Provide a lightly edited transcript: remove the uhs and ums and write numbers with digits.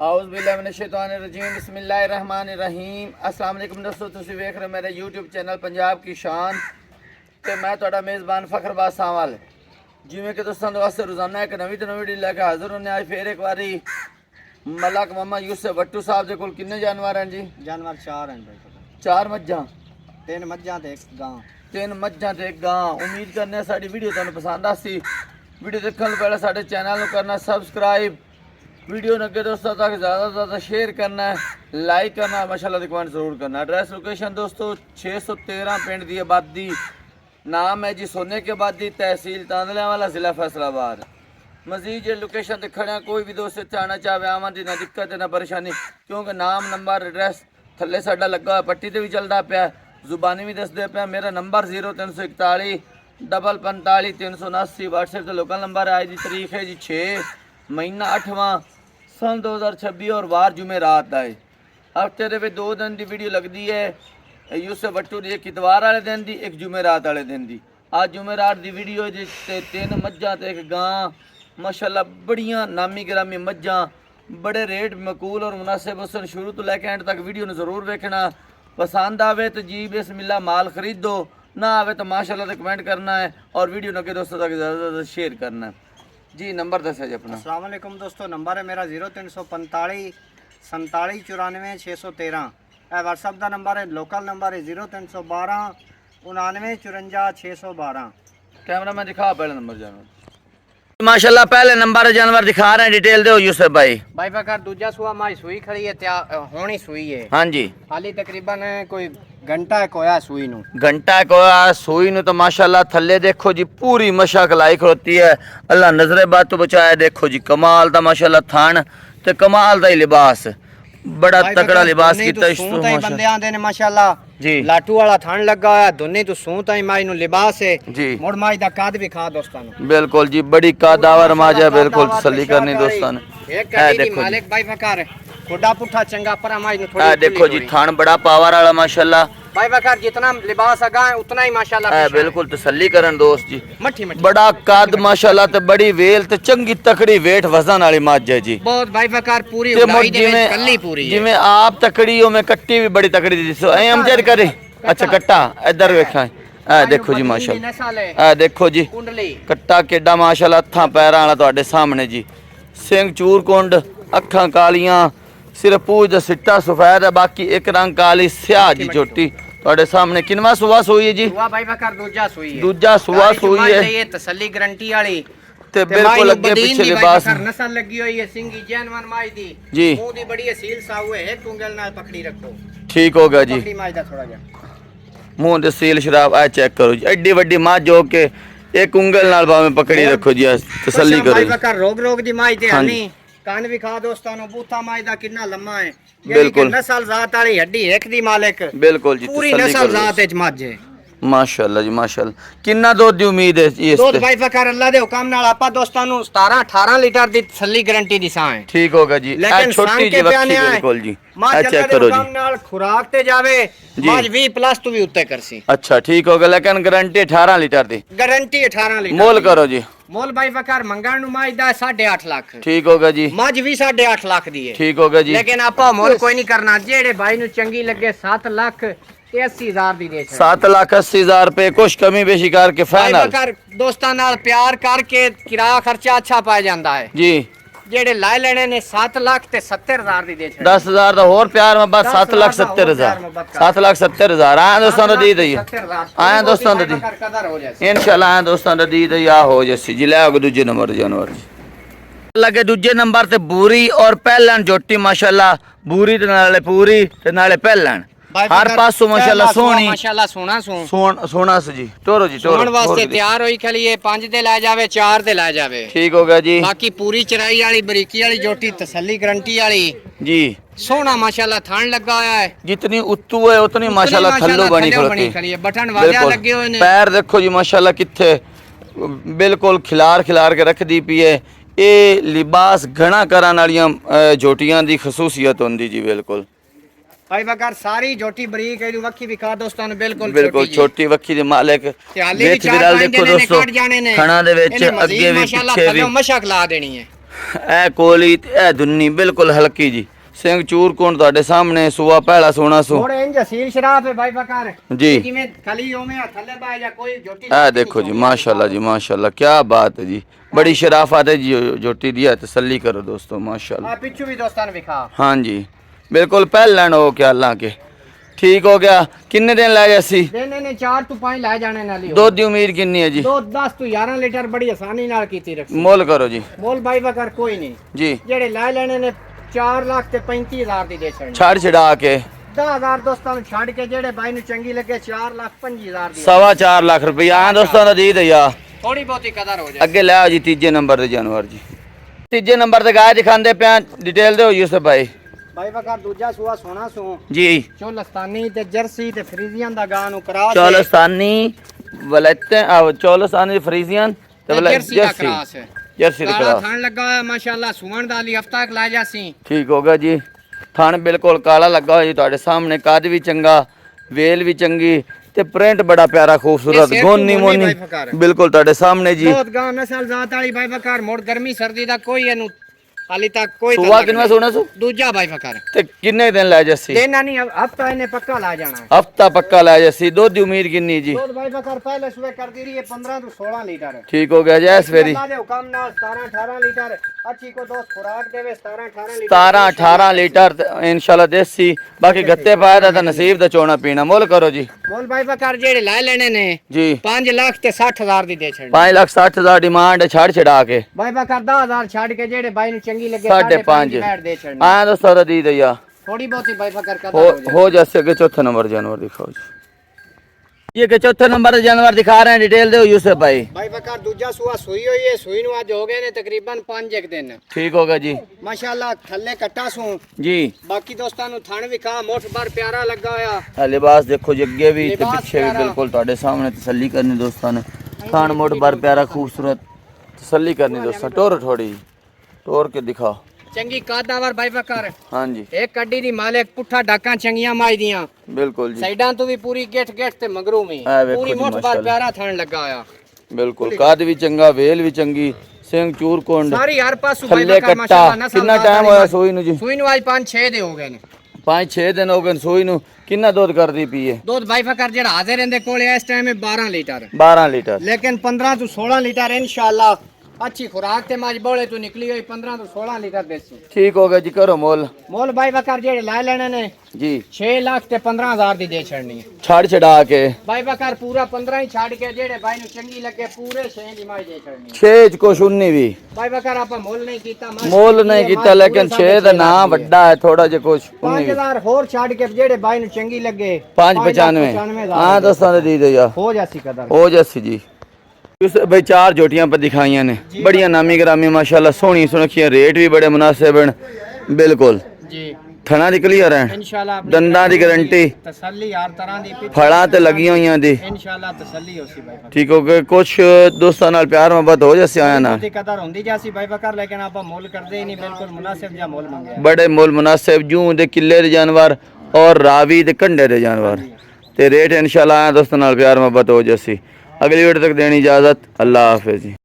औज़ुबिल्लाहिमिनश्शैतानिर्रजीम बिस्मिल्लाहिर्रहमानिर्रहीम। अस्सलाम वालेकुम दोस्तों, तुसीं वेख रहे हो मेरे यूट्यूब चैनल पंजाब की शान ते मैं तुहाडा मेज़बान फ़खरबाज सावल। जिवें कि दोस्तों वास्ते रोज़ाना एक नवीं तो नवीं वीडियो लैके हाज़र होने आज फिर एक बारी मलक मोहम्मद यूसुफ भट्टू साहब दे कोल किन्ने जानवर हैं जी? जानवर 4 हैं भाई। 4 मज्झां, 3 मज्झां ते एक गां। 3 मज्झां ते एक गां। उम्मीद करने साडी वीडियो तुहानू पसंद आसी। वीडियो देखने तो पहले साडे चैनल को करना सब्सक्राइब, वीडियो ने अगे दोस्तों तक ज़्यादा से ज़्यादा शेयर करना है, लाइक करना है, माशाल्लाह कमेंट ज़रूर करना। एड्रैस लोकेशन दोस्तों 613 पिंड दी आबादी, नाम है जी सोने की आबादी, तहसील तांदलियावाला, ज़िला फैसलाबाद। मजीद जो लोकेशन ते खड़े कोई भी दोस्त इत्थे आना चाहे आवन दी ना दिक्कत है ना परेशानी, क्योंकि नाम नंबर एड्रैस थल्ले साडा लगा हुआ, पट्टी ते भी चलता पाया, जुबानी भी दसदे पाया। मेरा नंबर 0341 45 379 व्हाट्सएप से लोकल नंबर है। आज की तारीख है जी 6 महीना 8वां सन 2026 और वार जुमेरात है। हफ्ते दे विच 2 दिन की वीडियो लगती है। यूसुफ भट्टू की एक इतवार वाले दिन की, एक जुमेरात वाले दिन की। आज जुमेरात की वीडियो है जी 3 मज्झां ते एक गां, माशाल्लाह बड़ियां नामी गिरामी मज्झां, बड़े रेट मकूल और मुनासिब हुसन। शुरू तो लैके एंड तक वीडियो ने ज़रूर देखना। पसंद आवे तो जी बिस्मिल्लाह माल खरीदो, ना आवे तो माशाल्लाह से कमेंट करना है और वीडियो ने दोस्तों तक ज़्यादा शेयर करना है। जी नंबर दस है जी अपना। अस्सलाम वालेकुम दोस्तों, नंबर है मेरा 0345 47 94 613। व्हाट्सअप का नंबर है, लोकल नंबर है 0312 99 54 612। कैमरा मैन दिखा पहले नंबर जानवर। माशाल्लाह पहले नंबर जानवर दिखा रहे हैं, डिटेल दो यूसुफ भाई। भाई बकर दूजा सुआ माई सुई खड़ी है, होनी सुई है। हाँ जी, हाली तकरीबन कोई घंटा कोया सुई नू। घंटा को सुई नु तो माशाल्लाह थल्ले देखो जी पूरी मशक लाई खड़ोती है। अल्लाह नजरे बात तो बचाया। देखो जी कमाल दा माशाल्लाह थान ते कमाल दा ही लिबास, बड़ा तकड़ा लिबास कीता बंदे आंदे ने माशाल्लाह जी। लाटू वाला थान लगा है, दोने तो सूं ताई माई नु लिबास है जी। मुड़ माई दा काद भी खा दोस्तां नु। बिल्कुल जी, बड़ी कादावर माजा, बिल्कुल तसल्ली करनी दोस्तां ने। एक कड़ी दी मालिक भाई बकर खुदा पुठा चंगा पर माई नु थोड़ी। देखो जी थान बड़ा पावर वाला माशाल्लाह। भाई बकर जितना लिबास अगा है उतना ही माशाल्लाह बिल्कुल तसल्ली करन दोस्त जी। मट्ठी मट्ठी बड़ा कद माशाल्लाह ते बड़ी वेल ते चंगी तकड़ी वेट वजन वाली मੱਝ है जी। बहुत भाई बकर पूरी उड़ाई दे विच कल्ली पूरी है। जिवें आप तकड़ी हो मैं कट्टी भी बड़ी तकड़ी दी दिसो ऐ अमजद करे। अच्छा कट्टा इधर वेखा ए देखो जी माशाल्लाह, ए देखो जी कट्टा केडा माशाल्लाह, हत्थां पैरां वाला तुहाडे सामने जी। सिंह चूर कुंड, अखां कालियां, सिर्फ पूछ दा सिट्टा सफेद है, बाकी एक रंग काली स्याह जी झोटी तुहाडे सामने। किनवा सुवा सोई है जी? सुवा भाई बकर दूजा सोई है। दूजा सुवा सोई है, ये तसल्ली गारंटी वाली ते बिल्कुल अगे पीछे लिबास नस्ल लगी हुई है। सिंगी जैनवन माई दी जी, मुंह दी बड़ी असील साऊ है। एक उंगल नाल पकड़ी रखो, ठीक हो गया जी। पकड़ी माई दा थोड़ा जा मुंह दे सील शराब आ चेक करो जी, एडी वड्डी मੱਝ हो के एक उंगल नाल भावे पकड़ी रखो जी, तसल्ली करो। भाई बकर रोग रोग दी माई ते हनी कान भी खा दोस्तां नु। बूथा माई दा कितना लम्मा है, बिल्कुल नस्ल जात वाली हड्डी एक दी मालिक, बिल्कुल जी पूरी नस्ल जात विच मੱਝ है माशाल्लाह जी माशाल्लाह। किन्ना दूध दी उम्मीद है जी? दूध भाई बकर अल्लाह दे हुक्म नाल आपा दोस्तां नु 17 18 लीटर दी तसल्ली गारंटी दी सां है। ठीक होगा जी। लेकिन छोटी जी बच्ची बिल्कुल जी, चेक करो जी। नाल खुराक ते जावे मੱਝ 20 प्लस तो भी उत्ते करसी। अच्छा ठीक होगा, लेकिन गारंटी 18 लीटर दी, गारंटी 18 लीटर। मोल करो जी। मोल भाई बकर मंगण नु मੱਝ दा 8.5 लाख। ठीक होगा जी। मੱਝ भी 8.5 लाख दी है। ठीक होगा जी। लेकिन आपा मोल कोई नहीं करना, जेड़े भाई नु चंगी लगे 7 लाख 80,000 दी दे। 7 लाख 80,000 रुपए कुछ कमी बेशी करके फाइनल दोस्तां नाल प्यार करके किराया खर्चा अच्छा पाया जाता है जी। जेड़े लाए लेने ने 7 लाख ते 70,000 दी दे। 10,000 दा और प्यार में बस 7 लाख 70,000, 7 लाख 70,000 आया दोस्तों ने दी दई, आया दोस्तों ने दी इंशाल्लाह, आया दोस्तों ने दी दई आ हो जैसी जी। ले दूजे नंबर जानवर लगे दूजे नंबर ते बूरी और पहलन जोटी माशाल्लाह, बूरी ते नाले पूरी ते नाले पहलन हर पासों माशाल्लाह सोहनी, माशाल्लाह सोना से जी। टोरो जी टोरो वास्ते तैयार होई खली है। 5 दे ला जावे, 4 दे ला जावे, ठीक हो गया जी। बाकी पूरी चराई वाली बरीकी वाली जोटी तसल्ली गारंटी वाली जी। सोना माशाल्लाह थान लगा हुआ है, जितनी उत्तू है उतनी माशाल्लाह थल्लो बनी खड़ी है। बटन वाजा लगे हुए ने। पैर देखो जी माशाल्लाह किथे बिल्कुल खिलार खिलार के रख दी पी है। ये लिबास घना करन वालियां जोटियां दी खसूसियत होंदी जी। बिल्कुल भाई बकर सारी जोटी बरीक है, वक्की विखा दोस्तों ने बिल्कुल बिल्कुल छोटी वक्की दे मालिक। वेच विराल देखो दोस्तों, खाना दे विच अगे भी पीछे भी मशक ला देनी है। ਇਹ ਕੋਲੀ ਤੇ ਇਹ ਦੁੰਨੀ ਬਿਲਕੁਲ ਹਲਕੀ ਜੀ। ਸਿੰਘ ਚੂਰਕੁੰਡ ਤੁਹਾਡੇ ਸਾਹਮਣੇ ਸੂਆ ਪਹਿਲਾ ਸੋਨਾ ਸੂ। ਥੋੜੇ ਇੰਜ ਸੀਲ ਸ਼ਰਾਫ ਹੈ ਭਾਈ ਬਕਾਰ ਜੀ। ਜਿਵੇਂ ਖਲੀ ਹੋਵੇਂ ਥੱਲੇ ਬਾ ਜਾਂ ਕੋਈ ਜੋਟੀ। ਇਹ ਦੇਖੋ ਜੀ माशाल्लाह जी माशाल्लाह, क्या बात है जी, बड़ी शराफत है जी। जोटी दिया तसल्ली करो दोस्तों माशाल्लाह। पिछू भी दोस्तान विखा। हाँ जी बिल्कुल पहलन हो क्या अल्लाह के। ठीक हो गया। किन्ने दिन लै जासी? दिन ने 4 ਤੋਂ 5 ਲੈ ਜਾਣੇ ਨਾਲ ਹੀ। ਦੁੱਧ ਦੀ ਉਮੀਦ ਕਿੰਨੀ ਹੈ ਜੀ? ਦੁੱਧ 10 ਤੋਂ 11 ਲੀਟਰ ਬੜੀ ਆਸਾਨੀ ਨਾਲ ਕੀਤੀ ਰੱਖੀ। ਮੁੱਲ ਕਰੋ ਜੀ। ਮੁੱਲ ਭਾਈ ਬਕਾਰ ਕੋਈ ਨਹੀਂ ਜੀ। ਜਿਹੜੇ ਲੈ ਲੈਣੇ ਨੇ 4 ਲੱਖ ਤੇ 35000 ਦੀ ਦੇ ਛੱਡਣੀ। ਛੱਡ ਛਡਾ ਕੇ 10000 ਦੋਸਤਾਂ ਨੂੰ ਛੱਡ ਕੇ ਜਿਹੜੇ ਬਾਈ ਨੂੰ ਚੰਗੀ ਲੱਗੇ 4 ਲੱਖ 25000 ਦੀ। 4.25 ਲੱਖ ਰੁਪਇਆ ਆ ਦੋਸਤਾਂ ਦਾ ਦੇ ਦਿਆ। ਥੋੜੀ ਬਹੁਤੀ ਕਦਰ ਹੋ ਜਾਏ। ਅੱਗੇ ਲੈ ਆਓ ਜੀ ਤੀਜੇ ਨੰਬਰ ਤੇ ਜਾਨਵਰ ਜੀ। ਤੀਜੇ ਨੰਬਰ ਤੇ ਗਾय ਦਿਖਾਉਂਦੇ ਪਿਆ, ਡਿਟੇਲ ਦਿਓ ਯੂਸਫ ਭਾਈ। ਭਾਈ ਬਕਾਰ ਦੂਜਾ ਸੂਆ ਸੋਨਾ ਸੂ ਜੀ। ਚੋਲਸਤਾਨੀ ਤੇ ਜਰਸੀ ਤੇ ਫਰੀਜ਼ੀਅਨ ਦਾ ਗਾਂ ਨੂੰ ਕਰਾਸ। ਚੋਲਸਤਾਨੀ ਵਲਤੇ ਆ ਚੋਲਸਤਾਨੀ ਫਰੀਜ਼ੀਅਨ ਤੇ ਜਰਸੀ ਦਾ ਕਰਾਸ ਹੈ। ਜਰਸੀ ਦਾ ਕਾਲਾ ਕਰਾਸ ਥਣ ਲੱਗਾ ਹੋਇਆ ਮਾਸ਼ਾਅੱਲਾ। ਸੁਵਣ ਦਾ ਲਈ ਹਫਤਾ ਕ ਲਾ ਜਾਸੀ। ਠੀਕ ਹੋ ਗਿਆ ਜੀ। ਥਣ ਬਿਲਕੁਲ ਕਾਲਾ ਲੱਗਾ ਹੋਇਆ ਜੀ ਤੁਹਾਡੇ ਸਾਹਮਣੇ। ਕੱਦ ਵੀ ਚੰਗਾ, ਵੇਲ ਵੀ ਚੰਗੀ ਤੇ ਪ੍ਰਿੰਟ ਬੜਾ ਪਿਆਰਾ ਖੂਬਸੂਰਤ। ਗੋਨੀ ਮੋਨੀ ਬਿਲਕੁਲ ਤੁਹਾਡੇ ਸਾਹਮਣੇ ਜੀ। ਬਹੁਤ ਗਾਂ ਨਸਲ ਜ਼ਾਤ ਵਾਲੀ ਭਾਈ ਬਕਾਰ। ਮੋੜ ਗਰਮੀ ਸਰਦੀ ਦਾ ਕੋਈ ਇਹਨੂੰ ਹਾਲੀ ਤੱਕ ਕੋਈ ਸੁਆ ਕਿੰਨਾ ਸੋਨਾ ਸੂ? ਦੂਜਾ ਭਾਈ ਬਕਾਰ। ਤੇ ਕਿੰਨੇ ਦਿਨ ਲੈ ਜਾਸੀ? ਦੇਣਾ ਨਹੀਂ ਹਫਤਾ ਇਹਨੇ ਪੱਕਾ ਲਾ ਜਾਣਾ ਹੈ। ਹਫਤਾ ਪੱਕਾ ਲੈ ਜਾਸੀ। ਦੁੱਧ ਦੀ ਉਮੀਦ ਕਿੰਨੀ ਜੀ? ਦੁੱਧ ਭਾਈ ਬਕਾਰ ਪਹਿਲੇ ਸਵੇ ਕਰਦੀ ਰਹੀ ਹੈ 15 ਤੋਂ 16 ਲੀਟਰ। ਠੀਕ ਹੋ ਗਿਆ ਜੀ। ਇਸ ਵੇਰੀ ਅੱਲਾਹ ਦੇ ਹੁਕਮ ਨਾਲ 17 18 ਲੀਟਰ ਅੱਛੀ ਕੋ ਦੋਸਤ ਖੁਰਾਕ ਦੇਵੇ 17 18 ਲੀਟਰ 17 18 ਲੀਟਰ इंशाल्लाह देसी। बाकी गत्ते पाया था नसीब दा चोना पीना। मुल करो जी। ਮੁੱਲ ਭਾਈ ਬਕਾਰ ਜਿਹੜੇ ਲੈ ਲੈਣੇ ਨੇ जी 5 ਲੱਖ ਤੇ 60000 ਦੀ ਦੇ ਛੱਡ। 5,60,000 डिमांड छड़ छड़ा के ਭਾਈ ਬਕਾਰ 10000 ਛੱਡ ਕੇ ਜਿਹੜੇ ਬਾਈ ਨੂੰ ਚੰਗੀ ਲੱਗੇ 5.5 ਬੈਠ ਦੇ ਛੱਡ। आया दोस्तों दी दैया थोड़ी बहुत ही भाई फकर कदर हो जाए। हो जैसे कि चौथे नंबर जानवर दिखाओ जी। ये के चौथे नंबर जानवर दिखा रहे हैं, डिटेल दो यूसुफ भाई। भाई बकार दूजा सुआ सुई हुई है। सुई नु आज हो गए ने तकरीबन 5 एक दिन। ठीक होगा जी माशाल्लाह थल्ले कट्टा सू जी। बाकी दोस्तां नु थान विखा मोठ बार प्यारा लगा होया। लिबास देखो जी अगे भी ते लिबास पीछे भी प्यारा। बिल्कुल ਤੁਹਾਡੇ सामने तसल्ली करनी दोस्तों ने। थान मोट बार प्यारा खूबसूरत तसल्ली करनी दोस्तों। टोर थोड़ी टोर के दिखाओ। चंगी कादावर भाई बकार। हाँ जी एक कड्डी दी मालिक पुठा डाका चंगियां माई दियां बिल्कुल जी। साइडां तो भी पूरी गेट गेट ते मगरू में वेखो पूरी जी, मोठ बार माशाल्लाह। प्यारा थान लगा होया। बिल्कुल काद भी चंगा, वेल भी चंगी, सिंह चूरकुंड सारी हर पासों भाई थल्ले बकार कट्टा। माशाल्लाह नस्ल कितना ज़ात टाइम वाली होया माई। सोई नु जी? सुई नु आज 5-6 दे हो गए ने। 5-6 दिन हो गए सोई नु। कितना दूध कर दी पी है? दूध भाई फकर जेड़ा हाजिर रहंदे कोले इस टाइम में 12 लीटर 12 लीटर। लेकिन 15 तो 16 लीटर इंशाल्लाह अच्छी खुराक ते मज बोले तो निकली हुई 15 तो 16 लीटर देसी। ठीक हो गया जी। करो मोल मोल भाई बकर जेड़े ला लेने ने जी 6 लाख ते 15000 दी दे छड़नी है। छाड़ छड़ा के भाई बकर पूरा 15 ही छाड़ के जेड़े भाई नु चंगी लगे पूरे 6 दी माई दे छड़नी है। 6 को सुननी भी भाई बकर आपा मोल नहीं कीता मोल नहीं कीता लेकिन 6 दा ना वड्डा है थोड़ा जे कुछ 5000 होर छाड़ के जेड़े भाई नु चंगी लगे 595। हां दोस्तों ने दी दो यार हो जासी कदर हो जैसी जी। भाई 4 जोटियां पर दिखाइयां ने बढ़िया नामी ग्रामी माशाल्लाह सोहनी सुनखियां। रेट भी बड़े मुनासिब हैं बिल्कुल जी। थना दी क्लियर है, इंशाल्लाह दंदां दी गारंटी, तसल्ली हर तरह दी फड़ा ते लगियां होइयां दी। इंशाल्लाह तसल्ली होसी भाई बकर। ठीक हो गए। कुछ दोस्तां नाल प्यार मोहब्बत हो जैसे आया ना दी कदर होंदी जासी भाई बकर। लेकिन आपा मोल करदे ही नहीं बिल्कुल मुनासिब जा मोल मंगया। बड़े मोल मुनासिब जूं दे किले दे जानवर और रावी दे कंडे दे जानवर ते रेट इंशाल्लाह आया दोस्तों नाल प्यार मोहब्बत हो जैसी। अगली वीडियो तक देनी इजाजत। अल्लाह हाफिज जी।